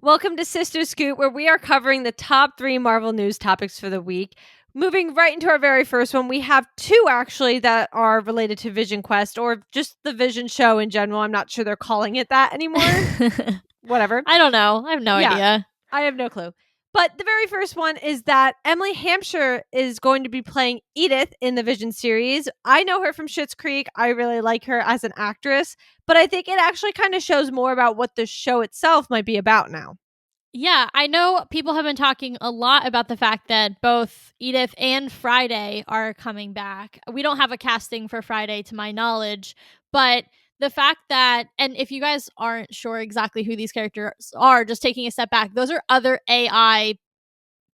Welcome to Sister Scoot, where we are covering the top 3 Marvel news topics for the week. Moving right into our very first one, we have 2 actually that are related to Vision Quest or just the Vision show in general. I'm not sure they're calling it that anymore. Whatever. I don't know. I have no idea. I have no clue. But the very first one is that Emily Hampshire is going to be playing Edith in the Vision series. I know her from Schitt's Creek. I really like her as an actress, but I think it actually kind of shows more about what the show itself might be about now. Yeah, I know people have been talking a lot about the fact that both Edith and Friday are coming back. We don't have a casting for Friday to my knowledge, but the fact that, and if you guys aren't sure exactly who these characters are, just taking a step back, those are other AI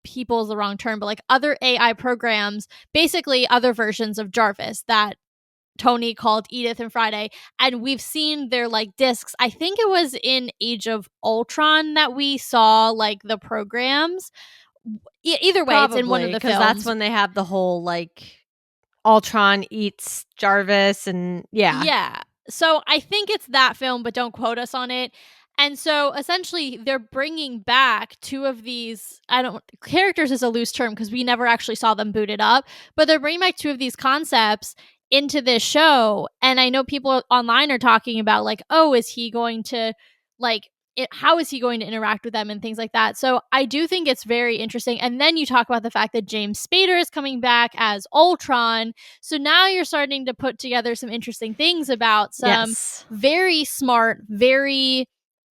people is the wrong term, but like other AI programs, basically other versions of Jarvis that Tony called Edith and Friday, and we've seen their like discs. I think it was in Age of Ultron that we saw like the programs. Either way, Probably, it's in one of the films. That's when they have the whole like Ultron eats Jarvis and Yeah. So I think it's that film, but don't quote us on it. And so essentially they're bringing back 2 of these, characters is a loose term because we never actually saw them booted up, but they're bringing back 2 of these concepts into this show. And I know people online are talking about like, oh, is he going to like how is he going to interact with them and things like that. So I do think it's very interesting. And then you talk about the fact that James Spader is coming back as Ultron. So now you're starting to put together some interesting things about some very smart, very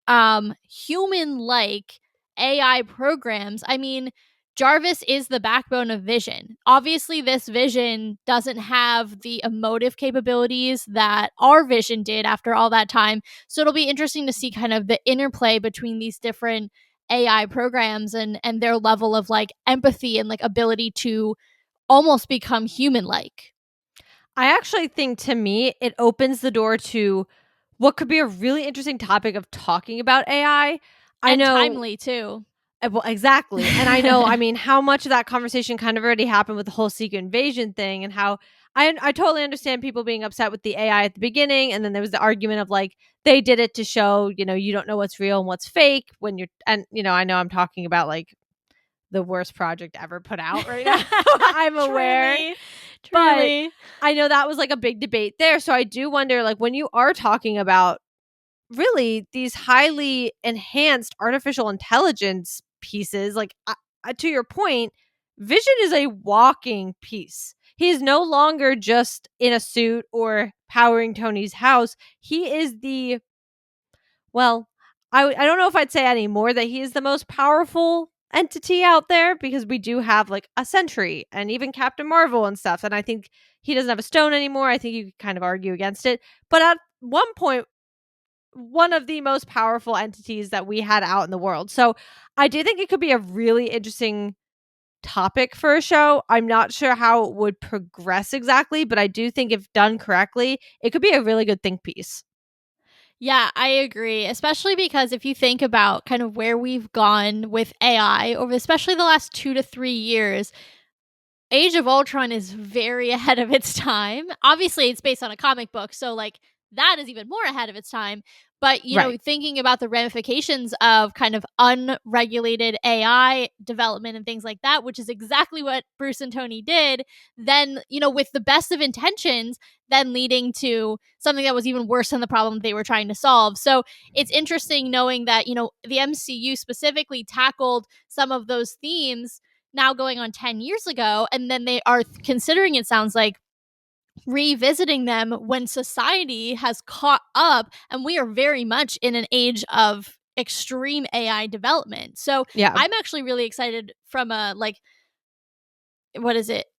human-like AI programs. I mean, Jarvis is the backbone of Vision. Obviously, this Vision doesn't have the emotive capabilities that our Vision did after all that time. So it'll be interesting to see kind of the interplay between these different AI programs and their level of like empathy and like ability to almost become human-like. I actually think, to me, it opens the door to what could be a really interesting topic of talking about AI. I know, timely too. Well, exactly. And I know, I mean, how much of that conversation kind of already happened with the whole Secret Invasion thing, and how I totally understand people being upset with the AI at the beginning. And then there was the argument of like, they did it to show, you don't know what's real and what's fake when you're, and, I know I'm talking about like the worst project ever put out right now. I'm aware. Truly. But I know that was like a big debate there. So I do wonder, like, when you are talking about really these highly enhanced artificial intelligence pieces, like to your point, Vision is a walking piece. He is no longer just in a suit or powering Tony's house. He is I don't know if I'd say anymore that he is the most powerful entity out there, because we do have like a Sentry and even Captain Marvel and stuff. And I think he doesn't have a stone anymore. I think you could kind of argue against it. But at one point, one of the most powerful entities that we had out in the world. So I do think it could be a really interesting topic for a show. I'm not sure how it would progress exactly, but I do think if done correctly, it could be a really good think piece. Yeah, I agree, especially because if you think about kind of where we've gone with AI over especially the last 2 to 3 years, Age of Ultron is very ahead of its time. Obviously, it's based on a comic book, so like that is even more ahead of its time. But, you know, thinking about the ramifications of kind of unregulated AI development and things like that, which is exactly what Bruce and Tony did, then, with the best of intentions, then leading to something that was even worse than the problem they were trying to solve. So it's interesting knowing that, the MCU specifically tackled some of those themes now going on 10 years ago, and then they are considering, it sounds like, revisiting them when society has caught up and we are very much in an age of extreme AI development. So I'm actually really excited from a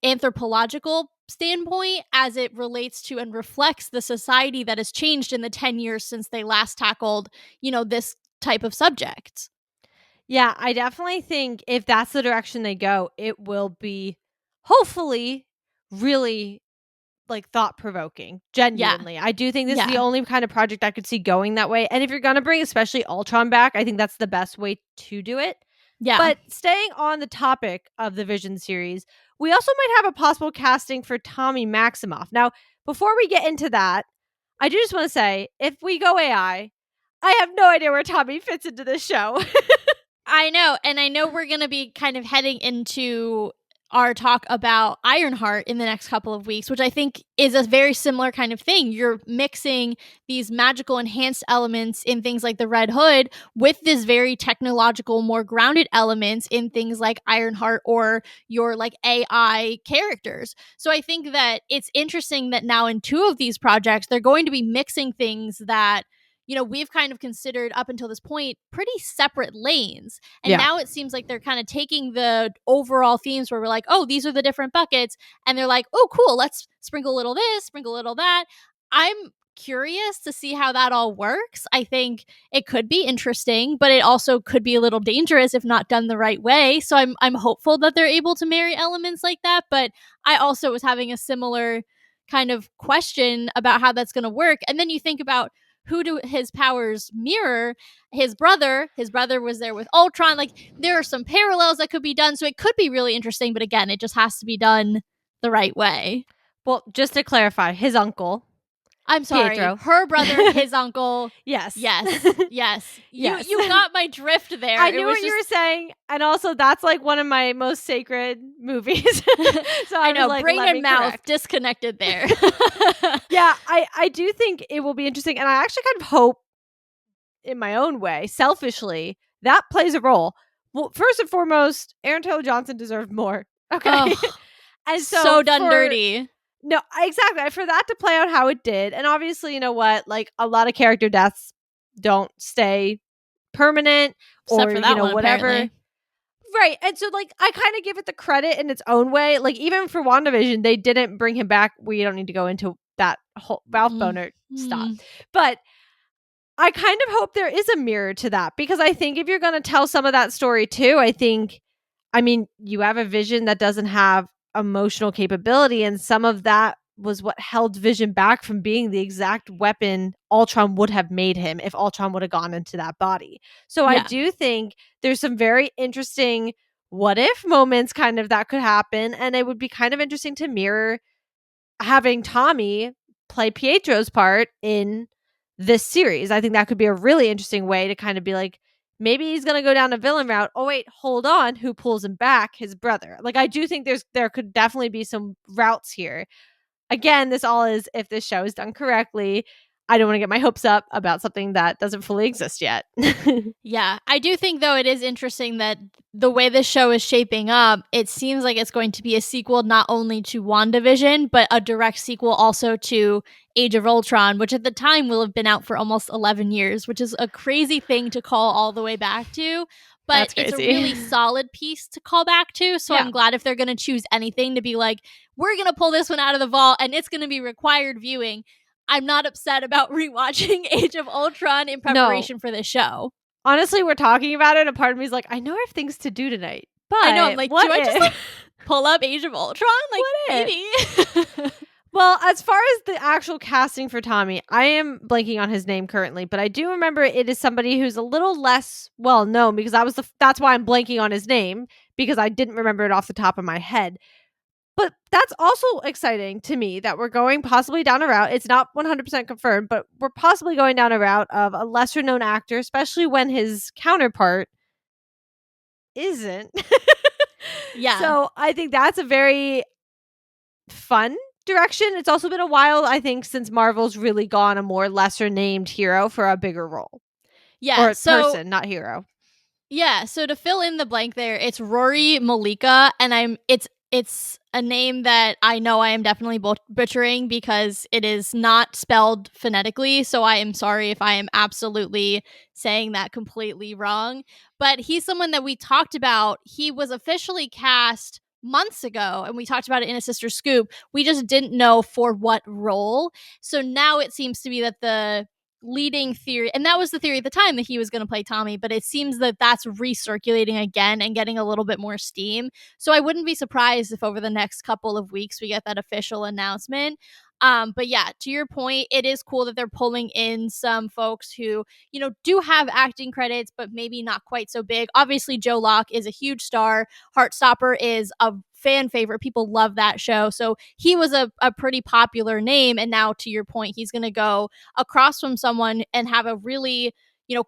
anthropological standpoint as it relates to and reflects the society that has changed in the 10 years since they last tackled, this type of subject. Yeah, I definitely think if that's the direction they go, it will be hopefully really like thought-provoking, genuinely. I do think this is the only kind of project I could see going that way. And if you're going to bring especially Ultron back, I think that's the best way to do it. Yeah. But staying on the topic of the Vision series, we also might have a possible casting for Tommy Maximoff. Now, before we get into that, I do just want to say, if we go AI, I have no idea where Tommy fits into this show. I know. And I know we're going to be kind of heading into our talk about Ironheart in the next couple of weeks, which I think is a very similar kind of thing. You're mixing these magical enhanced elements in things like the Red Hood with this very technological, more grounded elements in things like Ironheart or your like AI characters. So I think that it's interesting that now in two of these projects, they're going to be mixing things that we've kind of considered up until this point pretty separate lanes. And now it seems like they're kind of taking the overall themes where we're like, oh, these are the different buckets. And they're like, oh, cool, let's sprinkle a little this, sprinkle a little that. I'm curious to see how that all works. I think it could be interesting, but it also could be a little dangerous if not done the right way. So I'm hopeful that they're able to marry elements like that. But I also was having a similar kind of question about how that's going to work. And then you think about, who do his powers mirror? His brother was there with Ultron. Like, there are some parallels that could be done, so it could be really interesting, but again, it just has to be done the right way. Well, just to clarify, his uncle, I'm sorry, Pietro. Her brother, his uncle. Yes. You got my drift there. I knew what you were saying, and also that's like one of my most sacred movies. So I know, like, brain and mouth correct. Disconnected there. Yeah, I do think it will be interesting, and I actually kind of hope, in my own way, selfishly, that plays a role. Well, first and foremost, Aaron Taylor Johnson deserved more. Okay, and so done dirty. No, exactly. For that to play out how it did, and obviously, you know what? Like, a lot of character deaths don't stay permanent, except or for that one, whatever. Apparently. Right, and so like I kind of give it the credit in its own way. Like, even for WandaVision, they didn't bring him back. We don't need to go into that whole mouth boner stuff, but I kind of hope there is a mirror to that, because I think if you're going to tell some of that story too, I mean, you have a Vision that doesn't have emotional capability, and some of that was what held Vision back from being the exact weapon Ultron would have made him if Ultron would have gone into that body. So I do think there's some very interesting what if moments kind of that could happen, and it would be kind of interesting to mirror having Tommy play Pietro's part in this series. I think that could be a really interesting way to kind of be like, maybe he's going to go down a villain route. Oh, wait, hold on. Who pulls him back? His brother. Like, I do think there could definitely be some routes here. Again, this all is if this show is done correctly. I don't want to get my hopes up about something that doesn't fully exist yet. Yeah, I do think, though, it is interesting that the way this show is shaping up, it seems like it's going to be a sequel not only to WandaVision, but a direct sequel also to Age of Ultron, which at the time will have been out for almost 11 years, which is a crazy thing to call all the way back to. But it's a really solid piece to call back to. So I'm glad if they're going to choose anything to be like, we're going to pull this one out of the vault and it's going to be required viewing. I'm not upset about rewatching Age of Ultron in preparation for this show. Honestly, we're talking about it, and part of me is like, I know I have things to do tonight. But I know, I'm like, do I just like pull up Age of Ultron? Like, maybe. Well, as far as the actual casting for Tommy, I am blanking on his name currently, but I do remember it is somebody who's a little less well known, because that's why I'm blanking on his name, because I didn't remember it off the top of my head. But that's also exciting to me that we're going possibly down a route. It's not 100% confirmed, but we're possibly going down a route of a lesser known actor, especially when his counterpart isn't. Yeah. So I think that's a very fun direction. It's also been a while, I think, since Marvel's really gone a more lesser named hero for a bigger role. Yeah. Or person, not hero. Yeah. So to fill in the blank there, it's Rory Malika, and it's a name that I know I am definitely butchering because it is not spelled phonetically. So I am sorry if I am absolutely saying that completely wrong. But he's someone that we talked about. He was officially cast months ago, and we talked about it in a Sister Scoop. We just didn't know for what role. So now it seems to be that the leading theory, and that was the theory at the time, that he was going to play Tommy, but it seems that that's recirculating again and getting a little bit more steam. So I wouldn't be surprised if over the next couple of weeks we get that official announcement. But yeah, to your point, it is cool that they're pulling in some folks who, do have acting credits, but maybe not quite so big. Obviously, Joe Locke is a huge star. Heartstopper is a fan favorite. People love that show. So he was a pretty popular name. And now, to your point, he's going to go across from someone and have a really,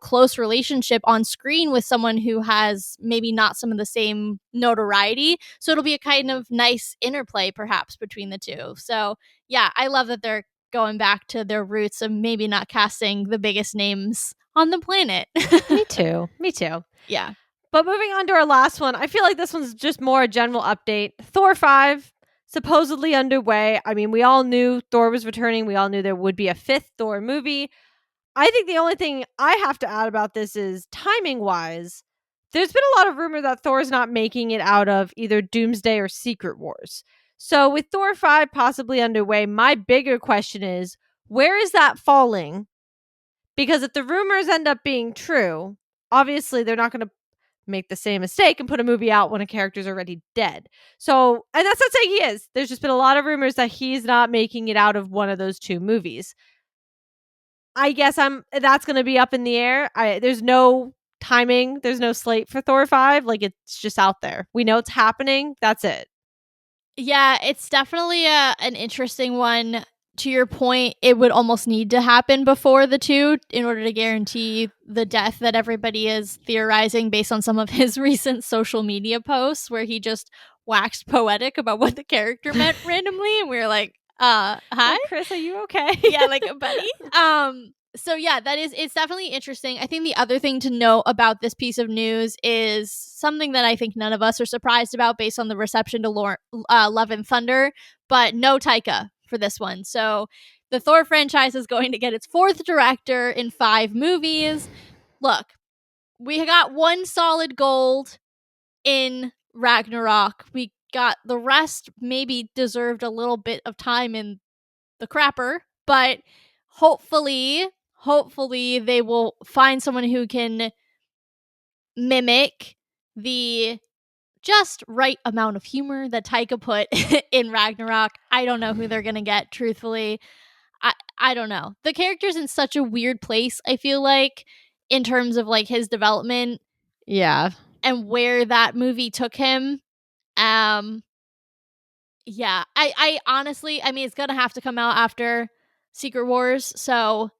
close relationship on screen with someone who has maybe not some of the same notoriety. So it'll be a kind of nice interplay perhaps between the two. So yeah, I love that they're going back to their roots of maybe not casting the biggest names on the planet. Me too. Me too. Yeah. But moving on to our last one, I feel like this one's just more a general update. Thor 5, supposedly underway. I mean, we all knew Thor was returning. We all knew there would be a 5th Thor movie. I think the only thing I have to add about this is timing-wise, there's been a lot of rumor that Thor's not making it out of either Doomsday or Secret Wars. So with Thor 5 possibly underway, my bigger question is, where is that falling? Because if the rumors end up being true, obviously they're not going to make the same mistake and put a movie out when a character's already dead. So, and that's not saying he is. There's just been a lot of rumors that he's not making it out of one of those two movies. I guess that's going to be up in the air. There's no timing. There's no slate for Thor 5. Like, it's just out there. We know it's happening. That's it. Yeah, it's definitely an interesting one. To your point, it would almost need to happen before the two in order to guarantee the death that everybody is theorizing based on some of his recent social media posts where he just waxed poetic about what the character meant randomly. And we were like, hi? Like, Chris, are you okay? Yeah, like, buddy. So yeah, it's definitely interesting. I think the other thing to note about this piece of news is something that I think none of us are surprised about based on the reception to Love and Thunder, but no Taika for this one. So the Thor franchise is going to get its 4th director in 5 movies. Look, we got one solid gold in Ragnarok. We got the rest maybe deserved a little bit of time in the crapper, but hopefully they will find someone who can mimic the just right amount of humor that Taika put in Ragnarok. I don't know who they're gonna get, truthfully. I don't know. The character's in such a weird place, I feel like, in terms of like his development. Yeah. And where that movie took him. Yeah. I honestly, I mean, it's gonna have to come out after Secret Wars, so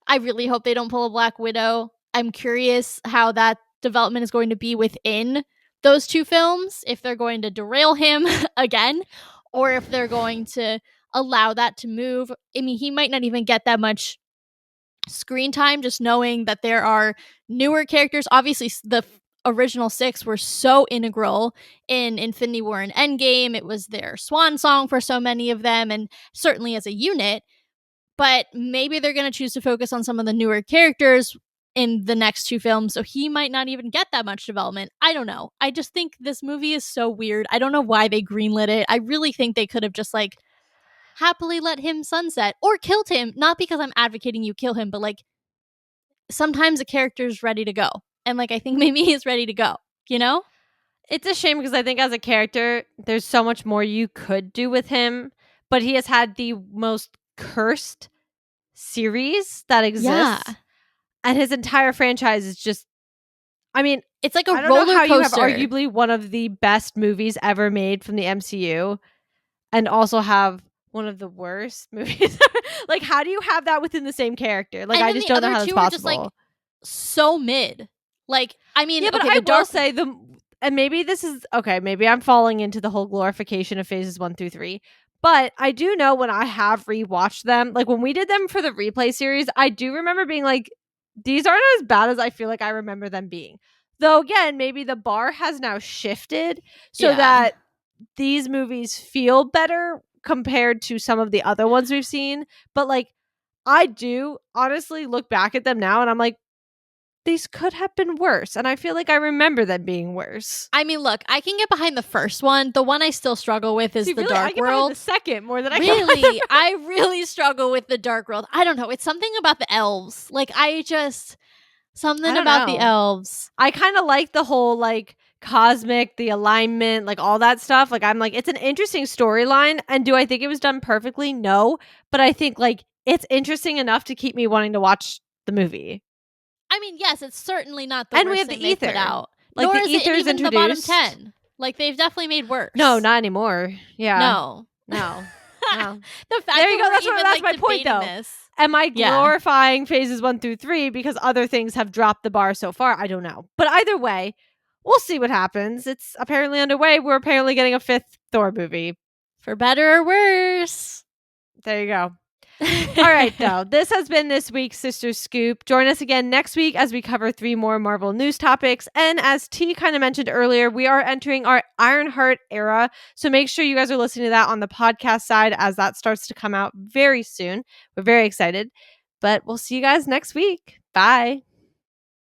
I really hope they don't pull a Black Widow. I'm curious how that development is going to be within those 2 films, if they're going to derail him again, or if they're going to allow that to move. I mean, he might not even get that much screen time, just knowing that there are newer characters. Obviously, the original 6 were so integral in Infinity War and Endgame. It was their swan song for so many of them, and certainly as a unit. But maybe they're going to choose to focus on some of the newer characters in the next 2 films, so he might not even get that much development. I don't know. I just think this movie is so weird. I don't know why they greenlit it. I really think they could have just like happily let him sunset or killed him. Not because I'm advocating you kill him, but like sometimes a character's ready to go. And like I think maybe he's ready to go, you know? It's a shame because I think as a character, there's so much more you could do with him, but he has had the most cursed series that exists. Yeah. And his entire franchise is just, I mean, it's like a I don't roller know how coaster. You have arguably one of the best movies ever made from the MCU and also have one of the worst movies. Like, how do you have that within the same character? Like, I just don't know how that's possible. Just, like, so mid. Like, I mean, yeah, but okay, I will say and maybe this is okay. Maybe I'm falling into the whole glorification of phases 1 through 3. But I do know when I have rewatched them, like when we did them for the replay series, I do remember being like, these aren't as bad as I feel like I remember them being. Though again, maybe the bar has now shifted so that these movies feel better compared to some of the other ones we've seen. But like, I do honestly look back at them now and I'm like, these could have been worse. And I feel like I remember them being worse. I mean, look, I can get behind the first one. The one I still struggle with is the Dark World. The second more than I really, I really struggle with the Dark World. I don't know. It's something about the elves. Like something about the elves. I kind of like the whole like cosmic, the alignment, like all that stuff. Like I'm like, it's an interesting storyline. And do I think it was done perfectly? No. But I think like it's interesting enough to keep me wanting to watch the movie. I mean, yes, it's certainly not the worst we have thing the ether. They put out. Like Nor the is ether's it even introduced. The bottom 10. Like they've definitely made worse. No, not anymore. Yeah. No. Well, The fact there you that go. we're That's even, that's like, my point, debating though. this. Am I Yeah. glorifying phases 1 through 3 because other things have dropped the bar so far? I don't know. But either way, we'll see what happens. It's apparently underway. We're apparently getting a 5th Thor movie. For better or worse. There you go. All right, though. This has been this week's Sister Scoop. Join us again next week as we cover 3 more Marvel news topics. And as T kind of mentioned earlier, we are entering our Ironheart era. So make sure you guys are listening to that on the podcast side as that starts to come out very soon. We're very excited. But we'll see you guys next week. Bye.